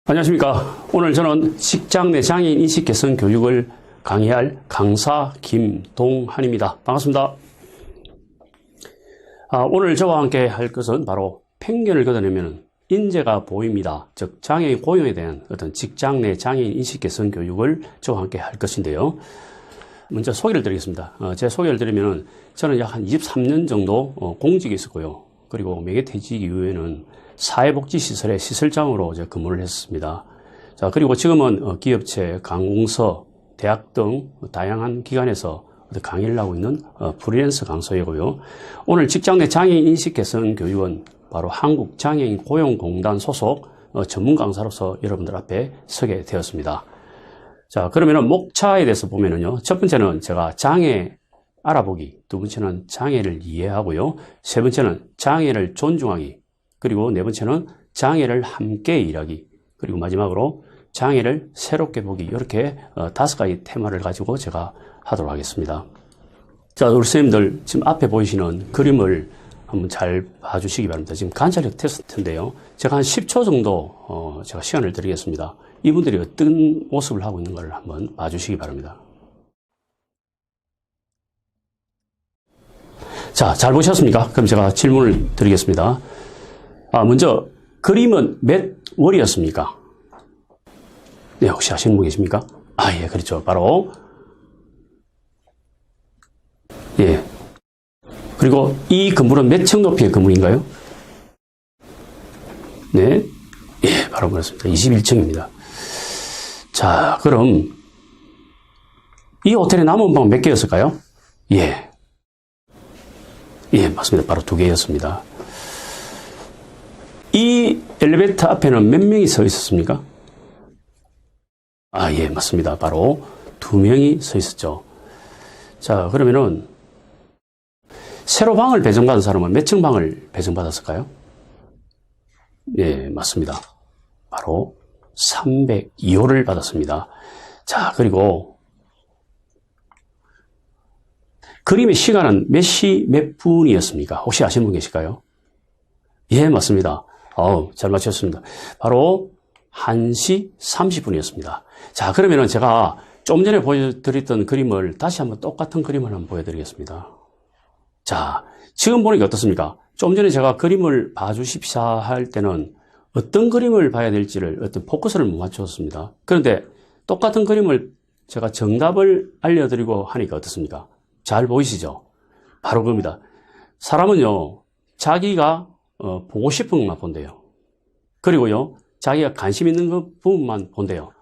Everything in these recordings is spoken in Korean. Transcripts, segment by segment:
안녕하십니까. 오늘 저는 직장 내 장애인 인식 개선 교육을 강의할 강사 김동한입니다. 반갑습니다. 오늘 저와 함께 할 것은 바로 편견을 걷어내면 인재가 보입니다. 즉 장애인 고용에 대한 어떤 직장 내 장애인 인식 개선 교육을 저와 함께 할 것인데요. 먼저 소개를 드리겠습니다. 제 소개를 드리면 저는 약 한 23년 정도 공직에 있었고요. 그리고 매개퇴직 이후에는 사회복지시설의 시설장으로 근무를 했습니다. 자, 그리고 지금은 기업체, 관공서, 대학 등 다양한 기관에서 강의를 하고 있는 프리랜서 강사이고요. 오늘 직장 내 장애인 인식 개선 교육은 바로 한국장애인 고용공단 소속 전문 강사로서 여러분들 앞에 서게 되었습니다. 자, 그러면은 목차에 대해서 보면은요. 첫 번째는 제가 장애 알아보기, 두 번째는 장애를 이해하고요. 세 번째는 장애를 존중하기, 그리고 네 번째는 장애를 함께 일하기, 그리고 마지막으로 장애를 새롭게 보기, 이렇게 5가지 테마를 가지고 제가 하도록 하겠습니다. 자, 우리 선생님들 지금 앞에 보이시는 그림을 한번 잘 봐주시기 바랍니다. 지금 관찰력 테스트인데요. 제가 한 10초 정도 제가 시간을 드리겠습니다. 이분들이 어떤 모습을 하고 있는 걸 한번 봐주시기 바랍니다. 자, 잘 보셨습니까? 그럼 제가 질문을 드리겠습니다. 먼저 그림은 몇 월이었습니까? 네, 혹시 아시는 분 계십니까? 예, 그렇죠. 바로 예. 그리고 이 건물은 몇 층 높이의 건물인가요? 네, 예, 바로 그렇습니다. 21층입니다. 자, 그럼 이 호텔의 남은 방 몇 개였을까요? 예, 맞습니다. 바로 2개였습니다. 이 엘리베이터 앞에는 몇 명이 서 있었습니까? 예, 맞습니다. 바로 2명이 서 있었죠. 자, 그러면은 새로 방을 배정받은 사람은 몇 층 방을 배정받았을까요? 예, 맞습니다. 바로 302호를 받았습니다. 자, 그리고 그림의 시간은 몇 시 몇 분이었습니까? 혹시 아시는 분 계실까요? 예, 맞습니다. 잘 맞췄습니다. 바로 1시 30분이었습니다. 자, 그러면은 제가 좀 전에 보여드렸던 그림을 다시 한번 똑같은 그림을 한번 보여드리겠습니다. 자, 지금 보니까 어떻습니까? 좀 전에 제가 그림을 봐주십사 할 때는 어떤 그림을 봐야 될지를 어떤 포커스를 못 맞췄습니다. 그런데 똑같은 그림을 제가 정답을 알려드리고 하니까 어떻습니까? 잘 보이시죠? 바로 그겁니다. 사람은요, 자기가 보고 싶은 것만 본대요. 그리고요, 자기가 관심 있는 부분만 본대요.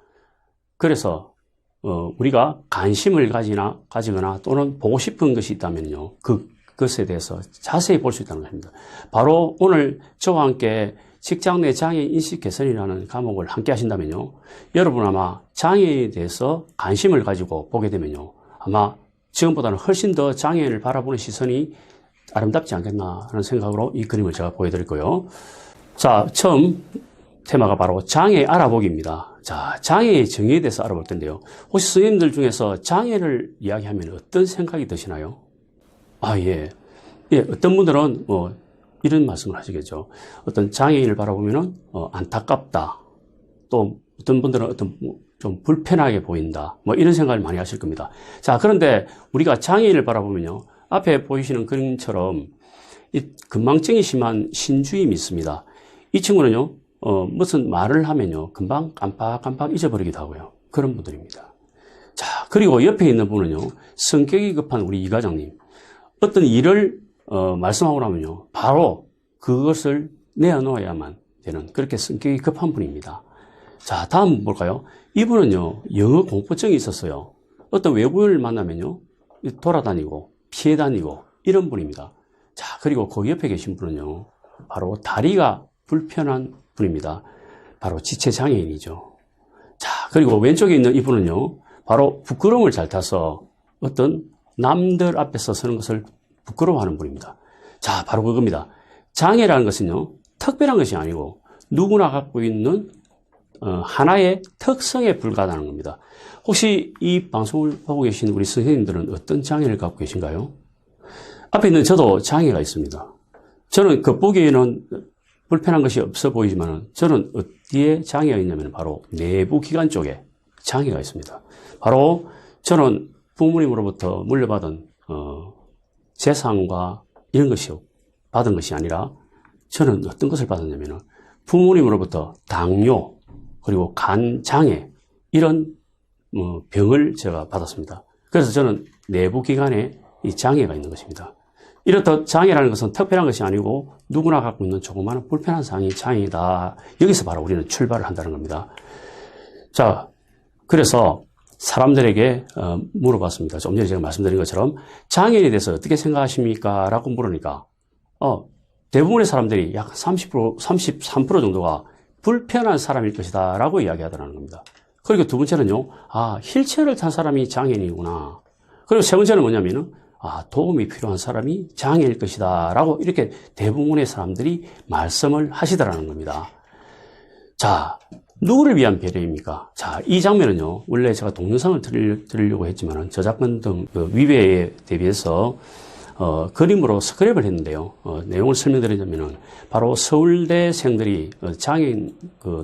그래서 우리가 관심을 가지거나 또는 보고 싶은 것이 있다면요, 그것에 대해서 자세히 볼 수 있다는 것입니다. 바로 오늘 저와 함께 직장 내 장애인 인식 개선이라는 과목을 함께 하신다면요, 여러분 아마 장애에 대해서 관심을 가지고 보게 되면요, 아마 지금보다는 훨씬 더 장애인을 바라보는 시선이 아름답지 않겠나 하는 생각으로 이 그림을 제가 보여드릴 거예요. 자, 처음 테마가 바로 장애 알아보기입니다. 자, 장애의 정의에 대해서 알아볼 텐데요. 혹시 선생님들 중에서 장애를 이야기하면 어떤 생각이 드시나요? 예, 어떤 분들은 이런 말씀을 하시겠죠. 어떤 장애인을 바라보면 안타깝다. 또 어떤 분들은 좀 불편하게 보인다. 이런 생각을 많이 하실 겁니다. 자, 그런데 우리가 장애인을 바라보면요, 앞에 보이시는 그림처럼 이 건망증이 심한 신주임이 있습니다. 이 친구는요, 무슨 말을 하면요, 금방 깜빡깜빡 잊어버리기도 하고요. 그런 분들입니다. 자, 그리고 옆에 있는 분은요, 성격이 급한 우리 이 과장님. 어떤 일을 말씀하고 나면요, 바로 그것을 내어놓아야만 되는 그렇게 성격이 급한 분입니다. 자, 다음 볼까요? 이분은요, 영어 공포증이 있었어요. 어떤 외국인을 만나면요, 돌아다니고 피해 다니고 이런 분입니다. 자, 그리고 그 옆에 계신 분은요, 바로 다리가 불편한 분입니다. 바로 지체장애인이죠. 자, 그리고 왼쪽에 있는 이분은요, 바로 부끄러움을 잘 타서 어떤 남들 앞에서 서는 것을 부끄러워하는 분입니다. 자, 바로 그겁니다. 장애라는 것은요, 특별한 것이 아니고 누구나 갖고 있는 하나의 특성에 불과하다는 겁니다. 혹시 이 방송을 보고 계신 우리 선생님들은 어떤 장애를 갖고 계신가요? 앞에 있는 저도 장애가 있습니다. 저는 겉보기에는 불편한 것이 없어 보이지만 저는 어디에 장애가 있냐면 바로 내부 기관 쪽에 장애가 있습니다. 바로 저는 부모님으로부터 물려받은 재산과 이런 것이 받은 것이 아니라 저는 어떤 것을 받았냐면 부모님으로부터 당뇨 그리고 간 장애 이런 병을 제가 받았습니다. 그래서 저는 내부 기관에 이 장애가 있는 것입니다. 이렇듯 장애라는 것은 특별한 것이 아니고 누구나 갖고 있는 조그마한 불편한 사항이 장애이다. 여기서 바로 우리는 출발을 한다는 겁니다. 자, 그래서 사람들에게 물어봤습니다. 좀 전에 제가 말씀드린 것처럼 장애인에 대해서 어떻게 생각하십니까? 라고 물으니까 대부분의 사람들이 약 30%, 33% 정도가 불편한 사람일 것이다 라고 이야기하더라는 겁니다. 그리고 두 번째는요, 휠체어를 탄 사람이 장애인이구나. 그리고 세 번째는 뭐냐면은 도움이 필요한 사람이 장애일 것이다 라고 이렇게 대부분의 사람들이 말씀을 하시더라는 겁니다. 자, 누구를 위한 배려입니까? 자, 이 장면은요, 원래 제가 동영상을 드리려고 했지만은 저작권 등 위배에 대비해서 그림으로 스크랩을 했는데요. 내용을 설명드리자면은 바로 서울대생들이 장애인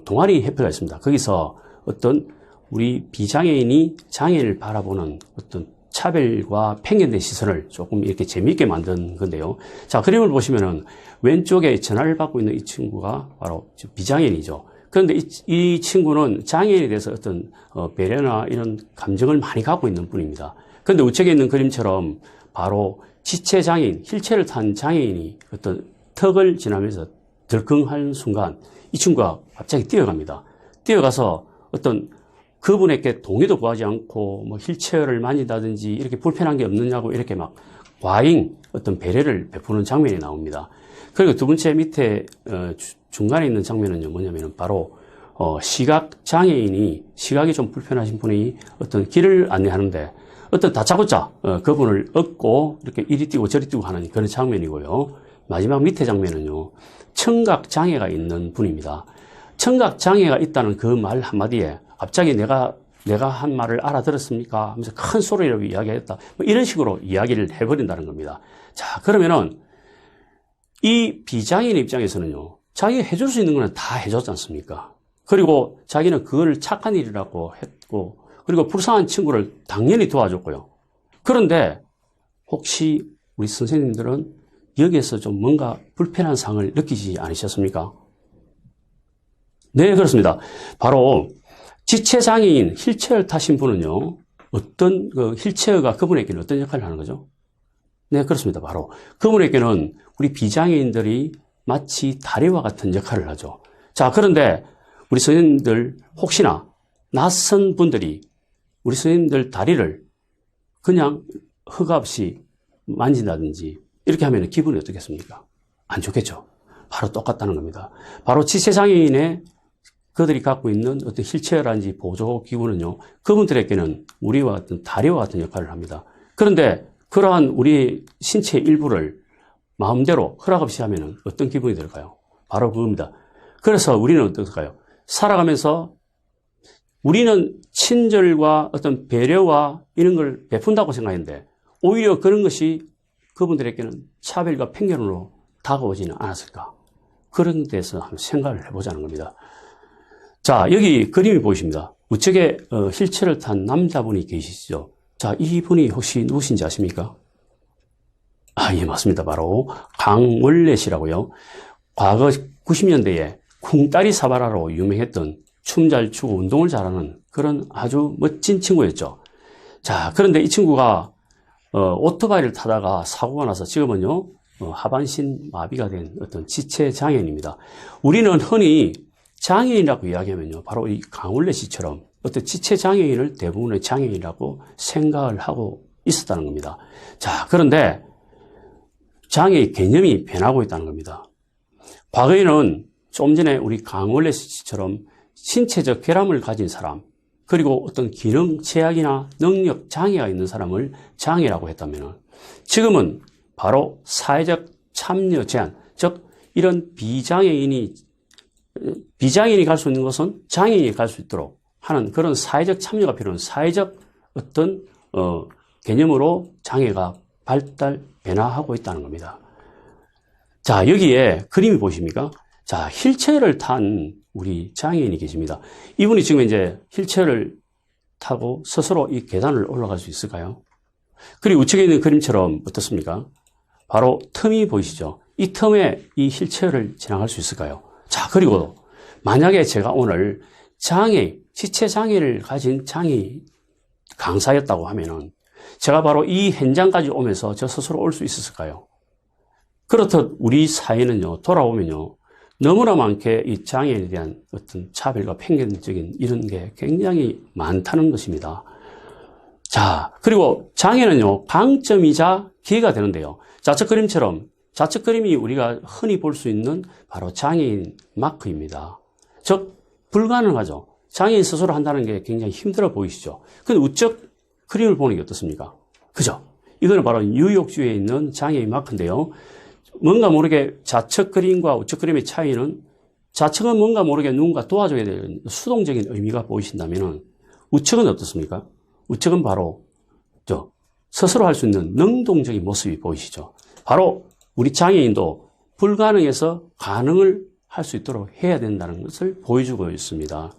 동아리 협회가 있습니다. 거기서 어떤 우리 비장애인이 장애인을 바라보는 어떤 차별과 편견된 시선을 조금 이렇게 재미있게 만든 건데요. 자, 그림을 보시면은 왼쪽에 전화를 받고 있는 이 친구가 바로 비장애인이죠. 그런데 이 친구는 장애인에 대해서 어떤 배려나 이런 감정을 많이 갖고 있는 분입니다. 그런데 우측에 있는 그림처럼 바로 지체장애인, 휠체어를 탄 장애인이 어떤 턱을 지나면서 덜컹한 순간 이 친구가 갑자기 뛰어갑니다. 뛰어가서 어떤 그분에게 동의도 구하지 않고 뭐 휠체어를 만진다든지 이렇게 불편한 게 없느냐고 이렇게 막 과잉 어떤 배려를 베푸는 장면이 나옵니다. 그리고 두 번째 밑에 중간에 있는 장면은요 뭐냐면은 바로 시각 장애인이 시각이 좀 불편하신 분이 어떤 길을 안내하는데 어떤 다짜고짜 그분을 얻고 이렇게 이리 뛰고 저리 뛰고 하는 그런 장면이고요. 마지막 밑에 장면은요 청각 장애가 있는 분입니다. 청각 장애가 있다는 그 말 한마디에 갑자기 내가 한 말을 알아들었습니까? 하면서 큰 소리로 이야기했다. 뭐 이런 식으로 이야기를 해버린다는 겁니다. 자, 그러면은 이 비장애인 입장에서는요, 자기가 해줄 수 있는 거는 다 해줬지 않습니까? 그리고 자기는 그걸 착한 일이라고 했고, 그리고 불쌍한 친구를 당연히 도와줬고요. 그런데 혹시 우리 선생님들은 여기에서 좀 뭔가 불편한 상을 느끼지 않으셨습니까? 네, 그렇습니다. 바로 지체장애인 휠체어를 타신 분은요, 어떤 휠체어가 그분에게는 어떤 역할을 하는 거죠? 네, 그렇습니다. 바로 그분에게는 우리 비장애인들이 마치 다리와 같은 역할을 하죠. 자, 그런데 우리 선생님들 혹시나 낯선 분들이 우리 선생님들 다리를 그냥 허가 없이 만진다든지 이렇게 하면 기분이 어떻겠습니까? 안 좋겠죠. 바로 똑같다는 겁니다. 바로 지체장애인의 그들이 갖고 있는 어떤 휠체어라든지 보조기구는요, 그분들에게는 우리와 같은 다리와 같은 역할을 합니다. 그런데 그러한 우리 신체 일부를 마음대로 허락 없이 하면 어떤 기분이 들까요? 바로 그겁니다. 그래서 우리는 어떨까요? 살아가면서 우리는 친절과 어떤 배려와 이런 걸 베푼다고 생각했는데 오히려 그런 것이 그분들에게는 차별과 편견으로 다가오지는 않았을까? 그런 데서 한번 생각을 해보자는 겁니다. 자, 여기 그림이 보이십니다. 우측에 휠체어를 탄 남자분이 계시죠. 자, 이분이 혹시 누구신지 아십니까? 예, 맞습니다. 바로 강원래 씨라고요. 과거 90년대에 쿵따리 사바라로 유명했던 춤 잘 추고 운동을 잘하는 그런 아주 멋진 친구였죠. 자, 그런데 이 친구가 오토바이를 타다가 사고가 나서 지금은요 하반신 마비가 된 어떤 지체 장애인입니다. 우리는 흔히 장애인이라고 이야기하면요 바로 이 강원래 씨처럼 어떤 지체 장애인을 대부분의 장애인이라고 생각을 하고 있었다는 겁니다. 자, 그런데 장애의 개념이 변하고 있다는 겁니다. 과거에는 좀 전에 우리 강원래 씨처럼 신체적 결함을 가진 사람, 그리고 어떤 기능 제약이나 능력 장애가 있는 사람을 장애라고 했다면 지금은 바로 사회적 참여 제한, 즉 이런 비장애인이 갈 수 있는 것은 장애인이 갈 수 있도록 하는 그런 사회적 참여가 필요한 사회적 어떤 개념으로 장애가 변화하고 있다는 겁니다. 자, 여기에 그림이 보십니까? 자, 휠체어를 탄 우리 장애인이 계십니다. 이분이 지금 이제 휠체어를 타고 스스로 이 계단을 올라갈 수 있을까요? 그리고 우측에 있는 그림처럼 어떻습니까? 바로 틈이 보이시죠? 이 틈에 이 휠체어를 지나갈 수 있을까요? 자, 그리고 만약에 제가 오늘 지체 장애를 가진 장애인 강사였다고 하면은 제가 바로 이 현장까지 오면서 저 스스로 올 수 있었을까요? 그렇듯 우리 사회는요, 돌아오면요, 너무나 많게 이 장애인에 대한 어떤 차별과 편견적인 이런 게 굉장히 많다는 것입니다. 자, 그리고 장애는요, 강점이자 기회가 되는데요. 좌측 그림처럼, 좌측 그림이 우리가 흔히 볼 수 있는 바로 장애인 마크입니다. 즉, 불가능하죠. 장애인 스스로 한다는 게 굉장히 힘들어 보이시죠? 근데 우측 그림을 보는 게 어떻습니까? 그죠? 이거는 바로 뉴욕주에 있는 장애인 마크인데요. 뭔가 모르게 좌측 그림과 우측 그림의 차이는 좌측은 뭔가 모르게 누군가 도와줘야 되는 수동적인 의미가 보이신다면 우측은 어떻습니까? 우측은 바로 스스로 할 수 있는 능동적인 모습이 보이시죠? 바로 우리 장애인도 불가능해서 가능을 할 수 있도록 해야 된다는 것을 보여주고 있습니다.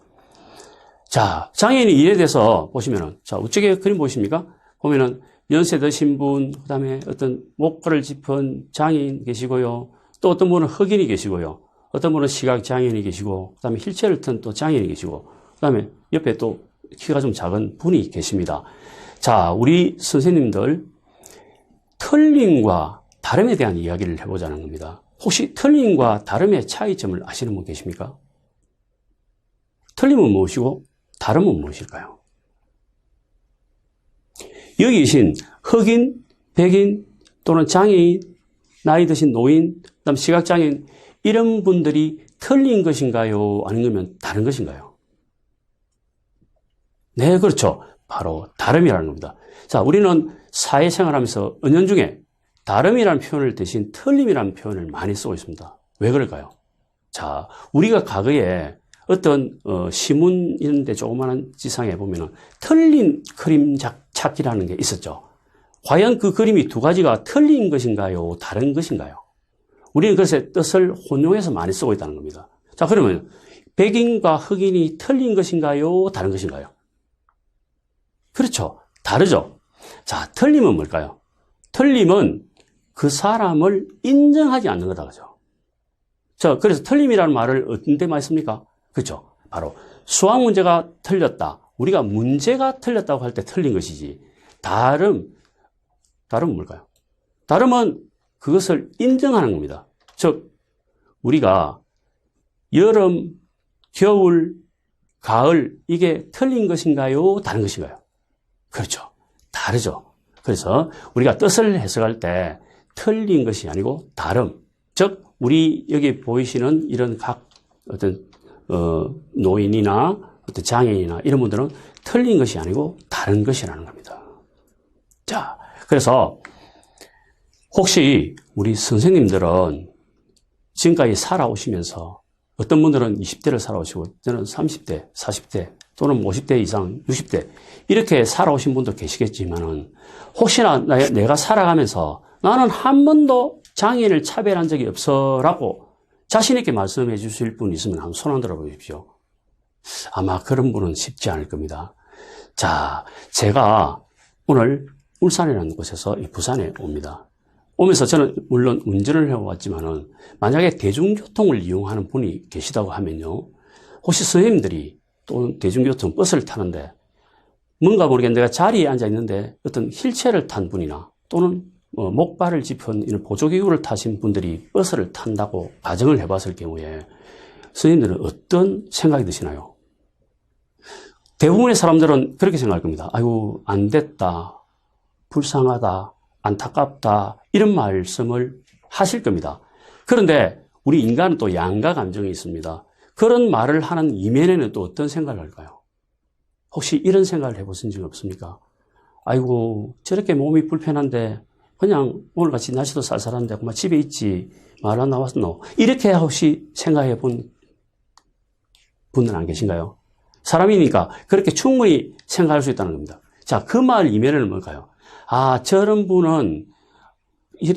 자, 장애인의 일에 대해서 보시면은, 자, 우측에 그림 보십니까? 보면은, 연세 드신 분, 그 다음에 어떤 목걸이를 짚은 장애인 계시고요. 또 어떤 분은 흑인이 계시고요. 어떤 분은 시각장애인이 계시고, 그 다음에 휠체어를 탄 또 장애인이 계시고, 그 다음에 옆에 또 키가 좀 작은 분이 계십니다. 자, 우리 선생님들, 틀림과 다름에 대한 이야기를 해보자는 겁니다. 혹시 틀림과 다름의 차이점을 아시는 분 계십니까? 틀림은 무엇이고, 다름은 무엇일까요? 여기 계신 흑인, 백인 또는 장애인, 나이 드신 노인, 그다음 시각장애인 이런 분들이 틀린 것인가요? 아니면 다른 것인가요? 네, 그렇죠. 바로 다름이라는 겁니다. 자, 우리는 사회생활하면서 은연중에 다름이라는 표현을 대신 틀림이라는 표현을 많이 쓰고 있습니다. 왜 그럴까요? 자, 우리가 과거에 어떤 시문 이런 데 조그마한 지상에 보면은 틀린 그림 찾기라는 게 있었죠. 과연 그 그림이 두 가지가 틀린 것인가요? 다른 것인가요? 우리는 그래서 뜻을 혼용해서 많이 쓰고 있다는 겁니다. 자, 그러면 백인과 흑인이 틀린 것인가요? 다른 것인가요? 그렇죠. 다르죠. 자, 틀림은 뭘까요? 틀림은 그 사람을 인정하지 않는 거다. 그죠? 자, 그래서 틀림이라는 말을 어떤 데 많이 씁니까? 그렇죠. 바로 수학 문제가 틀렸다. 우리가 문제가 틀렸다고 할 때 틀린 것이지. 다름은 뭘까요? 다름은 그것을 인정하는 겁니다. 즉, 우리가 여름, 겨울, 가을 이게 틀린 것인가요? 다른 것인가요? 그렇죠. 다르죠. 그래서 우리가 뜻을 해석할 때 틀린 것이 아니고 다름. 즉, 우리 여기 보이시는 이런 각 어떤 노인이나 어떤 장애인이나 이런 분들은 틀린 것이 아니고 다른 것이라는 겁니다. 자, 그래서 혹시 우리 선생님들은 지금까지 살아오시면서 어떤 분들은 20대를 살아오시고 저는 30대, 40대 또는 50대 이상, 60대 이렇게 살아오신 분도 계시겠지만은 혹시나 내가 살아가면서 나는 한 번도 장애인을 차별한 적이 없어라고 자신 있게 말씀해 주실 분 있으면 한번 손 흔들어 보십시오. 아마 그런 분은 쉽지 않을 겁니다. 자, 제가 오늘 울산이라는 곳에서 부산에 옵니다. 오면서 저는 물론 운전을 해왔지만은 만약에 대중교통을 이용하는 분이 계시다고 하면요. 혹시 선생님들이 또 대중교통 버스를 타는데 뭔가 모르겠는데 내가 자리에 앉아 있는데 어떤 휠체어를 탄 분이나 또는 목발을 짚은 이런 보조기구를 타신 분들이 버스를 탄다고 가정을 해봤을 경우에 선생님들은 어떤 생각이 드시나요? 대부분의 사람들은 그렇게 생각할 겁니다. 아이고, 안 됐다. 불쌍하다. 안타깝다. 이런 말씀을 하실 겁니다. 그런데 우리 인간은 또 양가 감정이 있습니다. 그런 말을 하는 이면에는 또 어떤 생각을 할까요? 혹시 이런 생각을 해보신 적 없습니까? 아이고, 저렇게 몸이 불편한데 그냥 오늘같이 날씨도 쌀쌀한데 그만 집에 있지 말아 나왔노. 이렇게 혹시 생각해 본 분은 안 계신가요? 사람이니까 그렇게 충분히 생각할 수 있다는 겁니다. 자, 그 말 이면에는 뭘까요? 아, 저런 분은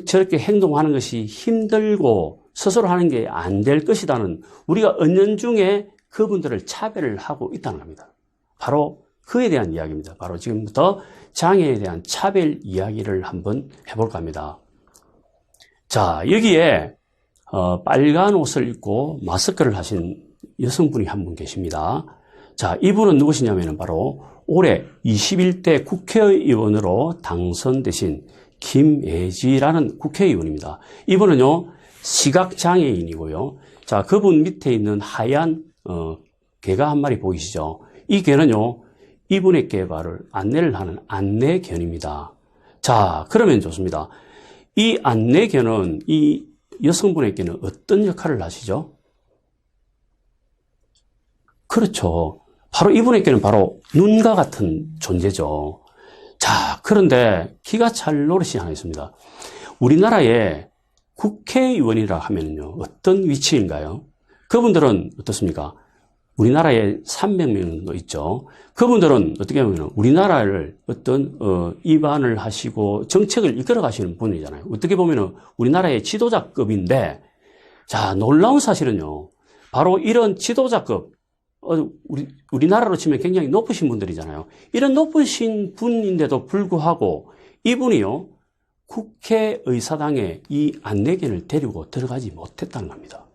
저렇게 행동하는 것이 힘들고 스스로 하는 게 안 될 것이다는 우리가 은연중에 그분들을 차별을 하고 있다는 겁니다. 바로 그에 대한 이야기입니다. 바로 지금부터 장애에 대한 차별 이야기를 한번 해볼까 합니다. 자, 여기에 빨간 옷을 입고 마스크를 하신 여성분이 한 분 계십니다. 자, 이분은 누구시냐면 바로 올해 21대 국회의원으로 당선되신 김애지라는 국회의원입니다. 이분은요, 시각장애인이고요. 자, 그분 밑에 있는 하얀, 개가 한 마리 보이시죠? 이 개는요, 이분에게 바로 안내를 하는 안내견입니다. 자, 그러면 좋습니다. 이 안내견은 이 여성분에게는 어떤 역할을 하시죠? 그렇죠. 바로 이분에게는 바로 눈과 같은 존재죠. 자, 그런데 기가 찰 노릇이 하나 있습니다. 우리나라에 국회의원이라 하면요, 어떤 위치인가요? 그분들은 어떻습니까? 우리나라에 300명 정도 있죠. 그분들은 어떻게 보면 우리나라를 어떤 입안을 하시고 정책을 이끌어 가시는 분이잖아요. 어떻게 보면 우리나라의 지도자급인데, 자, 놀라운 사실은요, 바로 이런 지도자급, 우리나라로 치면 굉장히 높으신 분들이잖아요. 이런 높으신 분인데도 불구하고 이분이요, 국회의사당에 이 안내견을 데리고 들어가지 못했다는 겁니다.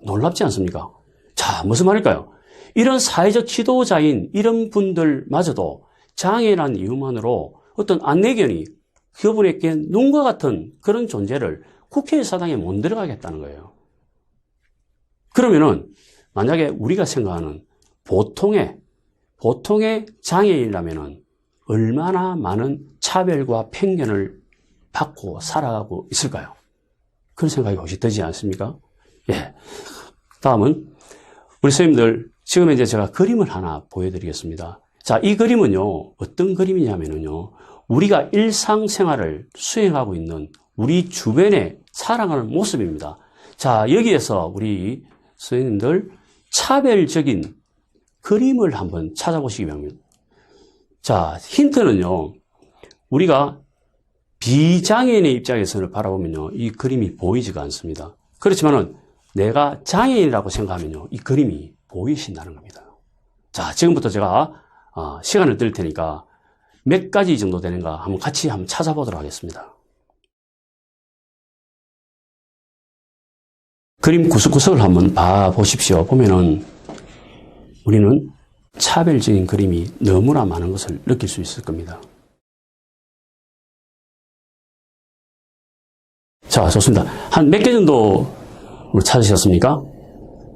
놀랍지 않습니까? 자, 무슨 말일까요? 이런 사회적 지도자인 이런 분들마저도 장애라는 이유만으로 어떤 안내견이 그분에게 눈과 같은 그런 존재를 국회의사당에 못 들어가겠다는 거예요. 그러면은 만약에 우리가 생각하는 보통의 장애인이라면은 얼마나 많은 차별과 편견을 받고 살아가고 있을까요? 그런 생각이 혹시 들지 않습니까? 예. 다음은 우리 선생님들, 지금 이제 제가 그림을 하나 보여드리겠습니다. 자, 이 그림은요, 어떤 그림이냐면요, 우리가 일상생활을 수행하고 있는 우리 주변에 살아가는 모습입니다. 자, 여기에서 우리 선생님들 차별적인 그림을 한번 찾아보시기 바랍니다. 자, 힌트는요, 우리가 비장애인의 입장에서 바라보면요, 이 그림이 보이지가 않습니다. 그렇지만은 내가 장애인이라고 생각하면요, 이 그림이 보이신다는 겁니다. 자, 지금부터 제가 시간을 드릴 테니까 몇 가지 정도 되는가 한번 같이 한번 찾아보도록 하겠습니다. 그림 구석구석을 한번 봐보십시오. 보면은 우리는 차별적인 그림이 너무나 많은 것을 느낄 수 있을 겁니다. 자, 좋습니다. 한 몇 개 정도 찾으셨습니까?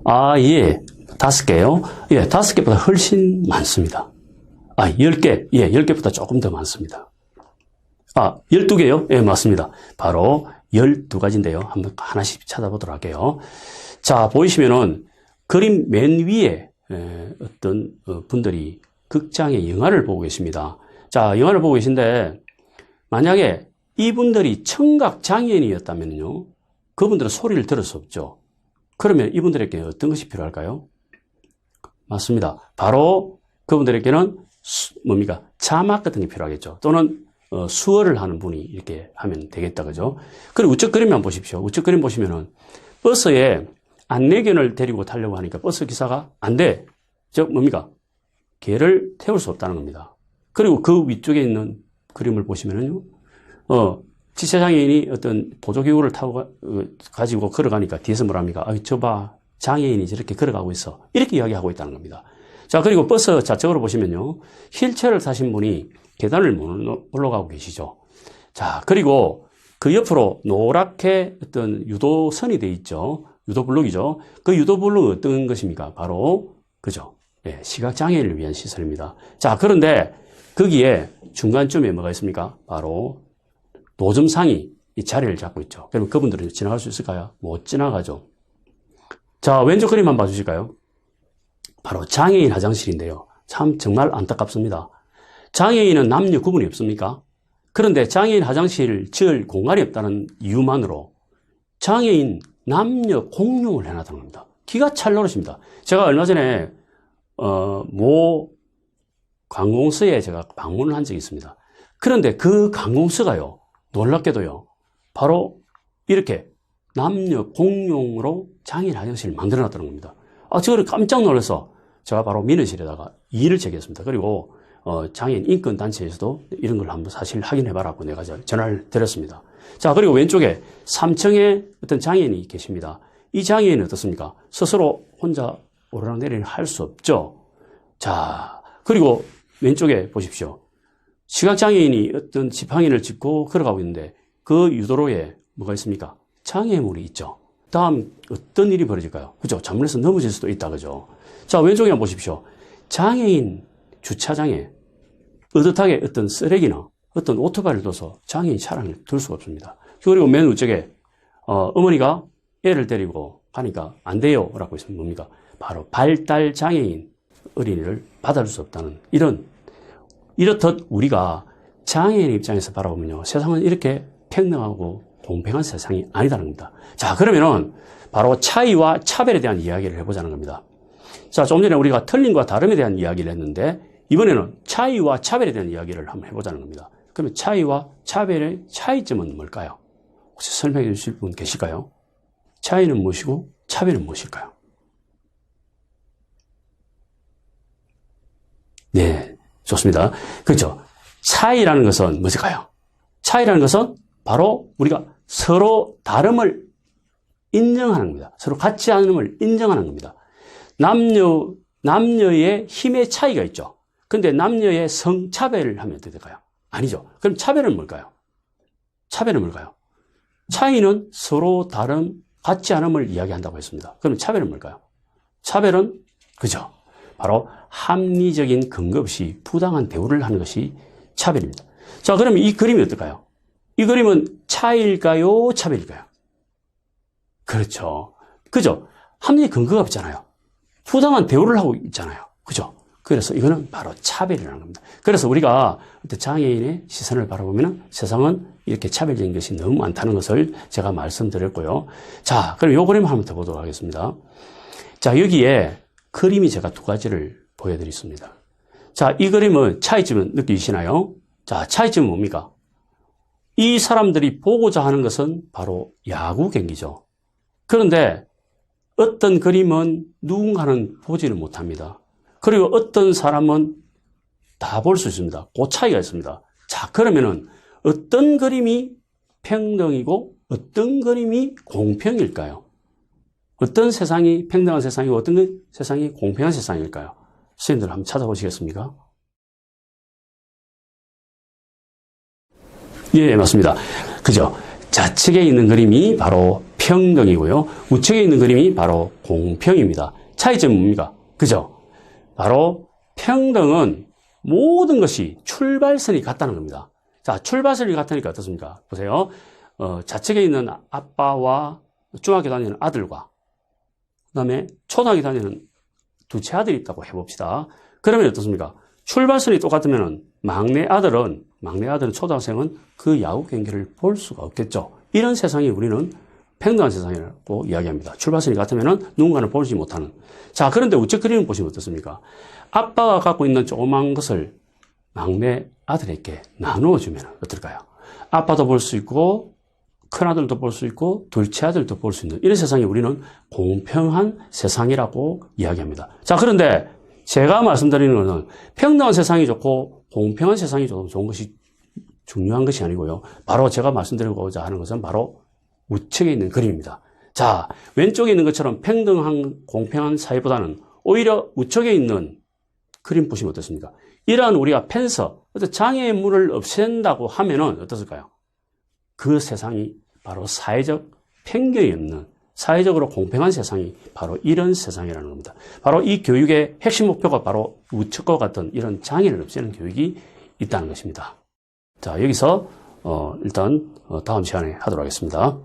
아, 예. 5개요? 예, 5개보다 훨씬 많습니다. 아, 10개. 예, 10개보다 조금 더 많습니다. 아, 12개요? 예, 맞습니다. 바로 12가지인데요. 한번 하나씩 찾아보도록 할게요. 자, 보이시면은 그림 맨 위에 어떤 분들이 극장의 영화를 보고 계십니다. 자, 영화를 보고 계신데 만약에 이분들이 청각 장애인이었다면요, 그분들은 소리를 들을 수 없죠. 그러면 이분들에게 어떤 것이 필요할까요? 맞습니다. 바로 그분들에게는 뭡니까? 자막 같은 게 필요하겠죠. 또는 수어를 하는 분이 이렇게 하면 되겠다, 그죠? 그리고 우측 그림만 보십시오. 우측 그림 보시면은 버스에 안내견을 데리고 타려고 하니까 버스 기사가 안 돼. 즉 뭡니까? 개를 태울 수 없다는 겁니다. 그리고 그 위쪽에 있는 그림을 보시면은요, 지체장애인이 어떤 보조기구를 타고 가지고 걸어가니까 뒤에서 뭐랍니까? 아이, 저봐, 장애인이 저렇게 걸어가고 있어. 이렇게 이야기하고 있다는 겁니다. 자, 그리고 버스 좌측으로 보시면요, 휠체어를 타신 분이 계단을 못 올라가고 계시죠. 자, 그리고 그 옆으로 노랗게 어떤 유도선이 돼 있죠. 유도블록이죠. 그 유도블록은 어떤 것입니까? 바로, 그죠? 예, 시각장애인을 위한 시설입니다. 자, 그런데 거기에 중간쯤에 뭐가 있습니까? 바로 노점상이 이 자리를 잡고 있죠. 그러면 그분들은 지나갈 수 있을까요? 못 지나가죠. 자, 왼쪽 그림 한번 봐주실까요? 바로 장애인 화장실인데요. 참 정말 안타깝습니다. 장애인은 남녀 구분이 없습니까? 그런데 장애인 화장실을 지을 공간이 없다는 이유만으로 장애인 남녀 공용을 해놨다는 겁니다. 기가 찰 노릇입니다. 제가 얼마 전에 모 관공서에 제가 방문을 한 적이 있습니다. 그런데 그 관공서가요, 놀랍게도요, 바로 이렇게 남녀 공용으로 장애인 화장실을 만들어 놨다는 겁니다. 저를 깜짝 놀라서 제가 바로 민원실에다가 이의를 제기했습니다. 그리고 장애인 인권단체에서도 이런 걸 한번 사실 확인해봐라고 내가 전화를 드렸습니다. 자, 그리고 왼쪽에 3층에 어떤 장애인이 계십니다. 이 장애인은 어떻습니까? 스스로 혼자 오르락내리락 할 수 없죠. 자, 그리고 왼쪽에 보십시오. 시각장애인이 어떤 지팡이를 짚고 걸어가고 있는데 그 유도로에 뭐가 있습니까? 장애물이 있죠. 다음 어떤 일이 벌어질까요? 그죠? 잘못해서 넘어질 수도 있다. 그죠? 자, 왼쪽에 한번 보십시오. 장애인 주차장에 의젓하게 어떤 쓰레기나 어떤 오토바이를 둬서 장애인 차량을 둘 수가 없습니다. 그리고 맨 우측에 어머니가 애를 데리고 가니까 안 돼요 라고 있으면 뭡니까? 바로 발달 장애인 어린이를 받아줄 수 없다는 이렇듯 우리가 장애인 입장에서 바라보면요, 세상은 이렇게 평등하고 공평한 세상이 아니다는 겁니다. 자, 그러면은 바로 차이와 차별에 대한 이야기를 해보자는 겁니다. 자, 좀 전에 우리가 틀림과 다름에 대한 이야기를 했는데 이번에는 차이와 차별에 대한 이야기를 한번 해보자는 겁니다. 그러면 차이와 차별의 차이점은 뭘까요? 혹시 설명해 주실 분 계실까요? 차이는 무엇이고 차별은 무엇일까요? 네, 좋습니다. 그렇죠. 차이라는 것은 무엇일까요? 차이라는 것은 바로 우리가 서로 다름을 인정하는 겁니다. 서로 같지 않음을 인정하는 겁니다. 남녀의 힘의 차이가 있죠. 근데 남녀의 성차별을 하면 어떻게 될까요? 아니죠. 그럼 차별은 뭘까요? 차별은 뭘까요? 차이는 서로 다른 같지 않음을 이야기한다고 했습니다. 그럼 차별은 뭘까요? 차별은 그죠. 바로 합리적인 근거 없이 부당한 대우를 하는 것이 차별입니다. 자, 그러면 이 그림이 어떨까요? 이 그림은 차일까요? 차별일까요? 그렇죠. 그죠? 합리적 근거가 없잖아요. 부당한 대우를 하고 있잖아요. 그죠? 그래서 이거는 바로 차별이라는 겁니다. 그래서 우리가 장애인의 시선을 바라보면 세상은 이렇게 차별적인 것이 너무 많다는 것을 제가 말씀드렸고요. 자, 그럼 이 그림 한번 더 보도록 하겠습니다. 자, 여기에 그림이 제가 두 가지를 보여드리겠습니다. 자, 이 그림은 차이점은 느끼시나요? 자, 차이점은 뭡니까? 이 사람들이 보고자 하는 것은 바로 야구 경기죠. 그런데 어떤 그림은 누군가는 보지를 못합니다. 그리고 어떤 사람은 다 볼 수 있습니다. 그 차이가 있습니다. 자, 그러면은 어떤 그림이 평등이고 어떤 그림이 공평일까요? 어떤 세상이 평등한 세상이고 어떤 세상이 공평한 세상일까요? 선생님들 한번 찾아보시겠습니까? 예, 맞습니다. 그죠? 좌측에 있는 그림이 바로 평등이고요. 우측에 있는 그림이 바로 공평입니다. 차이점은 뭡니까? 그죠? 바로 평등은 모든 것이 출발선이 같다는 겁니다. 자, 출발선이 같으니까 어떻습니까? 보세요. 좌측에 있는 아빠와 중학교 다니는 아들과 그다음에 초등학교 다니는 두째 아들이 있다고 해봅시다. 그러면 어떻습니까? 출발선이 똑같으면 막내 아들은 초등학생은 그 야구 경기를 볼 수가 없겠죠. 이런 세상이 우리는 평등한 세상이라고 이야기합니다. 출발선이 같으면 누군가는 보지 못하는. 자, 그런데 우측 그림을 보시면 어떻습니까? 아빠가 갖고 있는 조그만 것을 막내 아들에게 나누어주면 어떨까요? 아빠도 볼 수 있고 큰아들도 볼 수 있고 둘째 아들도 볼 수 있는 이런 세상이 우리는 공평한 세상이라고 이야기합니다. 자, 그런데 제가 말씀드리는 것은 평등한 세상이 좋고 공평한 세상이 좋은 것이 중요한 것이 아니고요. 바로 제가 말씀드리고자 하는 것은 바로 우측에 있는 그림입니다. 자, 왼쪽에 있는 것처럼 평등한 공평한 사회보다는 오히려 우측에 있는 그림 보시면 어떻습니까? 이러한 우리가 펜서, 어떤 장애물을 없앤다고 하면은 어떻을까요? 그 세상이 바로 사회적 편견이 없는 사회적으로 공평한 세상이 바로 이런 세상이라는 겁니다. 바로 이 교육의 핵심 목표가 바로 우측과 같은 이런 장애를 없애는 교육이 있다는 것입니다. 자, 여기서 일단 다음 시간에 하도록 하겠습니다.